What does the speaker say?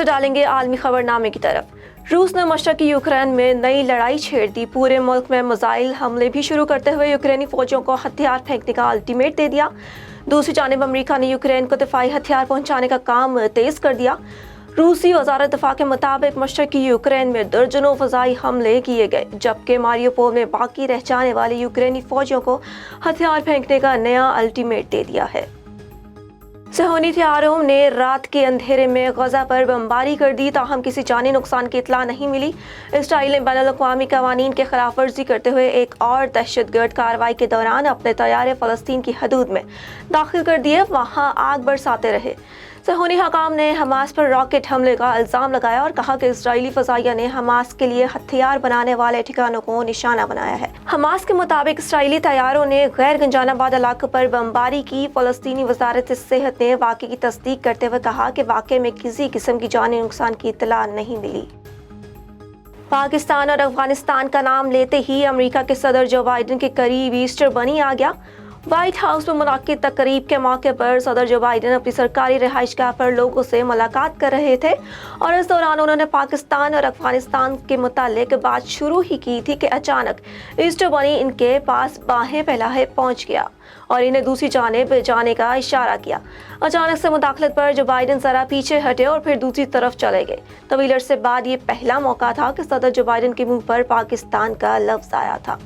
नजर डालेंगे आलमी खबरनामे की तरफ। रूस ने मशरकी यूक्रेन में नई लड़ाई छेड़ दी। पूरे मुल्क में मिसाइल हमले भी शुरू करते हुए यूक्रेनी फौजों को हथियार फेंकने का अल्टीमेट दे दिया। दूसरी जानिब अमेरिका ने यूक्रेन को दिफाई हथियार पहुंचाने का काम तेज कर दिया। रूसी वजारत दिफा के मुताबिक मशरकी यूक्रेन में दर्जनों फजाई हमले किए गए, जबकि मारियोपोल में बाकी रह जाने वाले यूक्रेनी फौजों को हथियार फेंकने का नया अल्टीमेट दे दिया है। सहूनी हथियारों ने रात के अंधेरे में गजा पर बमबारी कर दी, ताहम किसी जानी नुकसान की इतला नहीं मिली। इसराइल ने बैनुल-अक़वामी कवानीन के खिलाफ वर्जी करते हुए एक और दहशतगर्द कार्रवाई के दौरान अपने तैयारे फ़लस्तीन की हदूद में दाखिल कर दिए, वहाँ आग बरसाते रहे। सहूनी हकाम ने हमास पर रॉकेट हमले का इल्ज़ाम लगाया और कहा कि इजरायली फ़ज़ाइया ने हमास के लिए हथियार बनाने वाले ठिकानों को निशाना बनाया है। हमास के मुताबिक इसराइली तैयारों ने गैर गंजानाबाद इलाके पर बमबारी की। फ़लस्तीनी वज़ारत सेहत ने वाक़े की तस्दीक करते हुए कहा कि वाक़े में किसी किस्म की जानी नुकसान की इत्तला नहीं मिली। पाकिस्तान और अफगानिस्तान का नाम लेते ही अमेरिका के सदर जो बाइडन के करीब ईस्टर बनी आ गया। व्हाइट हाउस में मुनाकिद तकरीब के मौके पर सदर जो बाइडन अपनी सरकारी रिहाइशगाह पर लोगों से मुलाकात कर रहे थे और इस दौरान उन्होंने पाकिस्तान और अफगानिस्तान के मुतालिक बात शुरू ही की थी कि अचानक ईस्टर बनी इनके पास बाहें फैलाए पहुंच गया और इन्हें दूसरी जानिब जाने का इशारा किया। अचानक से मुदाखलत पर जो बाइडन जरा पीछे हटे और फिर दूसरी तरफ चले गए। तवील अरसे बाद ये पहला मौका था कि सदर जो बाइडन के मुंह पर पाकिस्तान का लफ्ज आया था।